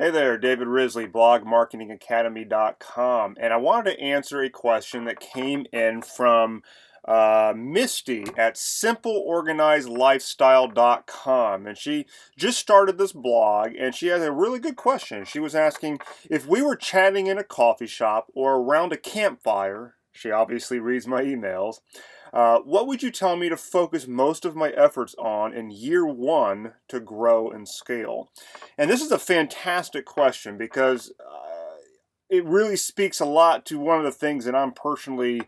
Hey there, David Risley, blogmarketingacademy.com. And I wanted to answer a question that came in from Misty at simpleorganizedlifestyle.com. And she just started this blog and she has a really good question. She was asking if we were chatting in a coffee shop or around a campfire. She obviously reads my emails. What would you tell me to focus most of my efforts on in year one to grow and scale? And this is a fantastic question because it really speaks a lot to one of the things that I'm personally,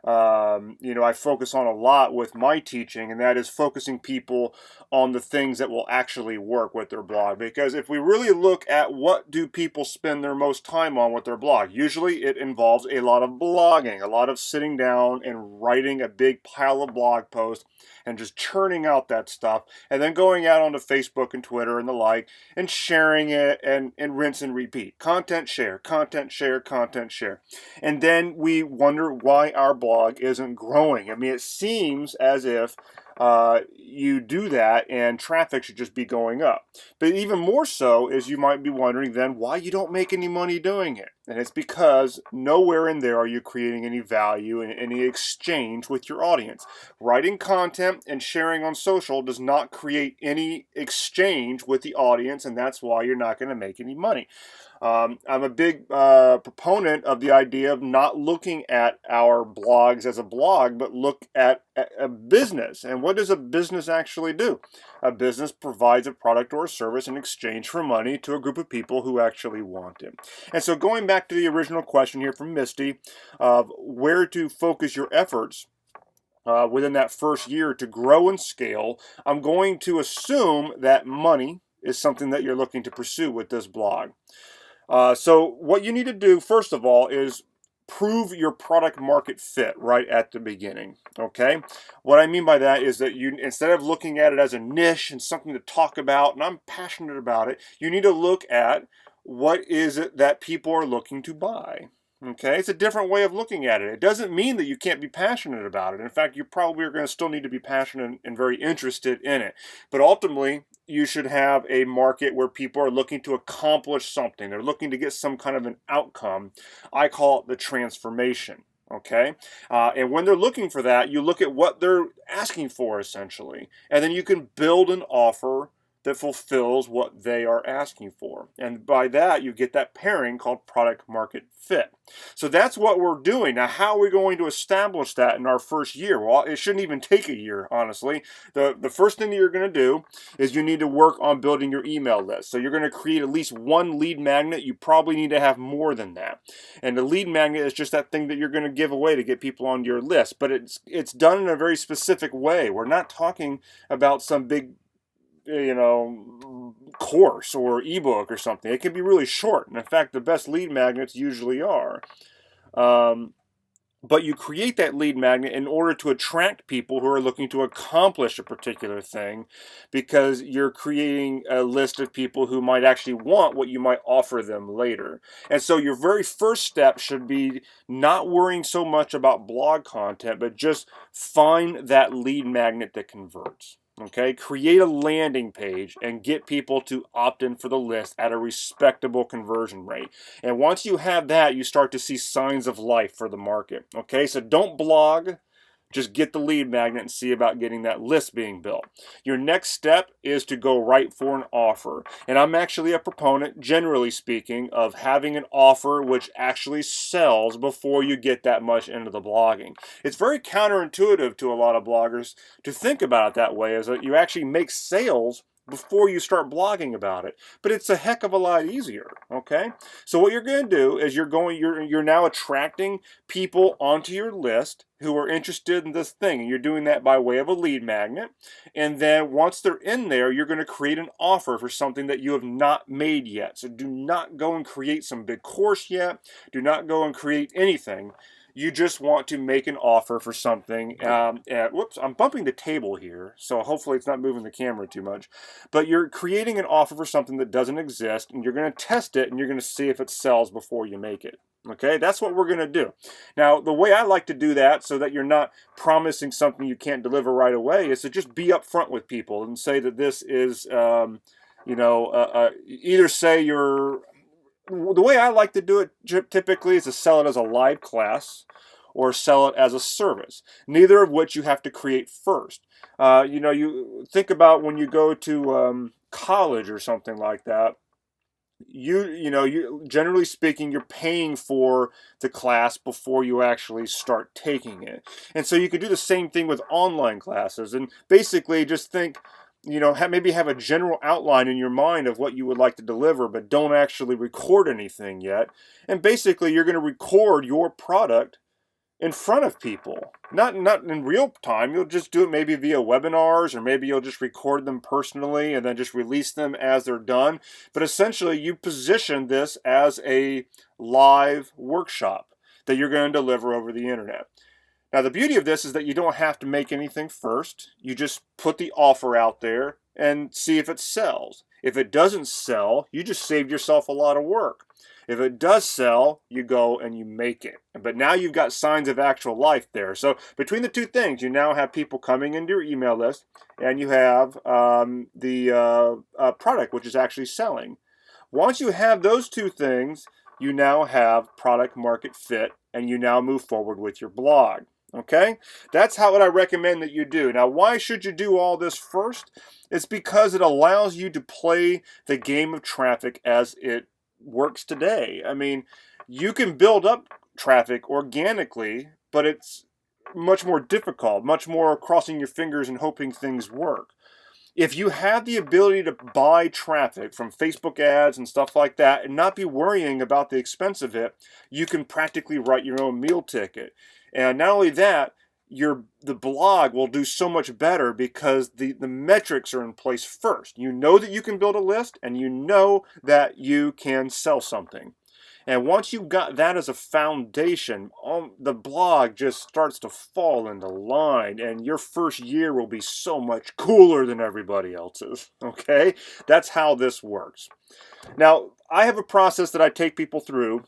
I focus on a lot with my teaching, and that is focusing people on the things that will actually work with their blog. Because if we really look at what do people spend their most time on with their blog, usually it involves a lot of blogging, a lot of sitting down and writing a big pile of blog posts and just churning out that stuff, and then going out onto Facebook and Twitter and the like, and sharing it and rinse and repeat. Content share, content share, content share. And then we wonder why our blog isn't growing. I mean, it seems as if you do that and traffic should just be going up. But even more so is you might be wondering then why you don't make any money doing it. And it's because nowhere in there are you creating any value and any exchange with your audience. Writing content and sharing on social does not create any exchange with the audience, and that's why you're not going to make any money. I'm a big proponent of the idea of not looking at our blogs as a blog, but look at a business. And what does a business actually do? A business provides a product or a service in exchange for money to a group of people who actually want it. And so going back to the original question here from Misty of where to focus your efforts, within that first year to grow and scale, I'm going to assume that money is something that you're looking to pursue with this blog. So what you need to do, first of all, is prove your product market fit right at the beginning. Okay, what I mean by that is that you, instead of looking at it as a niche and something to talk about, and I'm passionate about it, you need to look at what is it that people are looking to buy. Okay, it's a different way of looking at it. It doesn't mean that you can't be passionate about it. In fact, you probably are going to still need to be passionate and very interested in it. But ultimately, you should have a market where people are looking to accomplish something. They're looking to get some kind of an outcome. I call it the transformation. Okay, and when they're looking for that, you look at what they're asking for essentially, and then you can build an offer that fulfills what they are asking for. And by that, you get that pairing called product market fit. So that's what we're doing. Now, how are we going to establish that in our first year? Well, it shouldn't even take a year, honestly. The first thing that you're going to do is you need to work on building your email list. So you're going to create at least one lead magnet. You probably need to have more than that. And the lead magnet is just that thing that you're going to give away to get people on your list. But it's done in a very specific way. We're not talking about some big course or ebook or something. It can be really short. And in fact, the best lead magnets usually are. But you create that lead magnet in order to attract people who are looking to accomplish a particular thing, because you're creating a list of people who might actually want what you might offer them later. And so your very first step should be not worrying so much about blog content, but just find that lead magnet that converts. Okay, create a landing page and get people to opt in for the list at a respectable conversion rate. And once you have that, you start to see signs of life for the market. Okay, so don't blog. Just get the lead magnet and see about getting that list being built. Your next step is to go right for an offer. And I'm actually a proponent, generally speaking, of having an offer which actually sells before you get that much into the blogging. It's very counterintuitive to a lot of bloggers to think about it that way, is that you actually make sales before you start blogging about it. But it's a heck of a lot easier, okay? So what you're going to do is you're now attracting people onto your list who are interested in this thing, and you're doing that by way of a lead magnet. And then once they're in there, you're going to create an offer for something that you have not made yet. So do not go and create some big course yet. Do not go and create anything. You just want to make an offer for something. Whoops, I'm bumping the table here, so hopefully it's not moving the camera too much. But you're creating an offer for something that doesn't exist, and you're going to test it, and you're going to see if it sells before you make it. Okay, that's what we're going to do. Now, the way I like to do that so that you're not promising something you can't deliver right away is to just be upfront with people and say that this is Either say the way I like to do it typically is to sell it as a live class or sell it as a service, neither of which you have to create first. You think about when you go to college or something like that. You generally speaking, you're paying for the class before you actually start taking it. And so you could do the same thing with online classes, and basically just think, maybe have a general outline in your mind of what you would like to deliver, but don't actually record anything yet. And basically you're going to record your product in front of people, not in real time. You'll just do it maybe via webinars, or maybe you'll just record them personally and then just release them as they're done. But essentially you position this as a live workshop that you're going to deliver over the internet. Now the beauty of this is that you don't have to make anything first. You just put the offer out there and see if it sells. If it doesn't sell, you just saved yourself a lot of work. If it does sell, you go and you make it. But now you've got signs of actual life there. So between the two things, you now have people coming into your email list, and you have the product, which is actually selling. Once you have those two things, you now have product market fit, and you now move forward with your blog. Okay? That's what I recommend that you do. Now, why should you do all this first? It's because it allows you to play the game of traffic as it works today. I mean, you can build up traffic organically, but it's much more difficult, much more crossing your fingers and hoping things work. If you have the ability to buy traffic from Facebook ads and stuff like that and not be worrying about the expense of it, you can practically write your own meal ticket. And not only that, the blog will do so much better because the metrics are in place first. You know that you can build a list, and you know that you can sell something. And once you've got that as a foundation, the blog just starts to fall into line, and your first year will be so much cooler than everybody else's. Okay? That's how this works. Now, I have a process that I take people through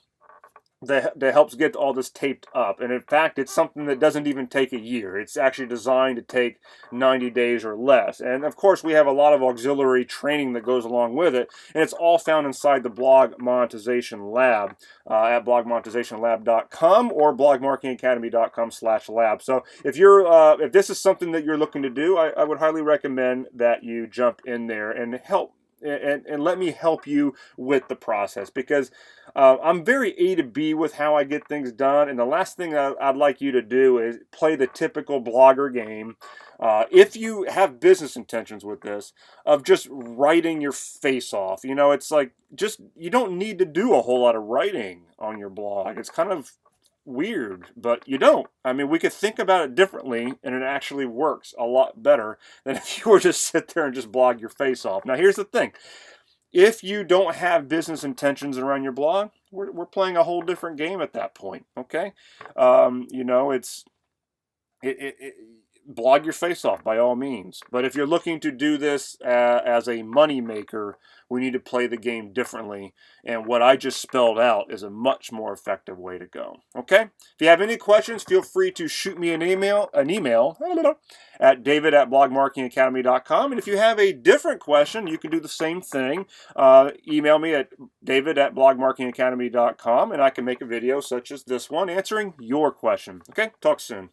that helps get all this taped up. And in fact, it's something that doesn't even take a year. It's actually designed to take 90 days or less. And of course, we have a lot of auxiliary training that goes along with it. And it's all found inside the Blog Monetization Lab at blogmonetizationlab.com or blogmarketingacademy.com/lab. So if this is something that you're looking to do, I would highly recommend that you jump in there and help. And let me help you with the process, because I'm very A to B with how I get things done. And the last thing I'd like you to do is play the typical blogger game. If you have business intentions with this, of just writing your face off. It's like, you don't need to do a whole lot of writing on your blog. It's kind of weird, but you don't. I mean, we could think about it differently, and it actually works a lot better than if you were to sit there and just blog your face off. Now, here's the thing. If you don't have business intentions around your blog, we're playing a whole different game at that point, okay? Blog your face off by all means. But if you're looking to do this as a money maker, we need to play the game differently. And what I just spelled out is a much more effective way to go. Okay? If you have any questions, feel free to shoot me an email at david@blogmarketingacademy.com. And if you have a different question, you can do the same thing. Email me at david@blogmarketingacademy.com, and I can make a video such as this one answering your question. Okay? Talk soon.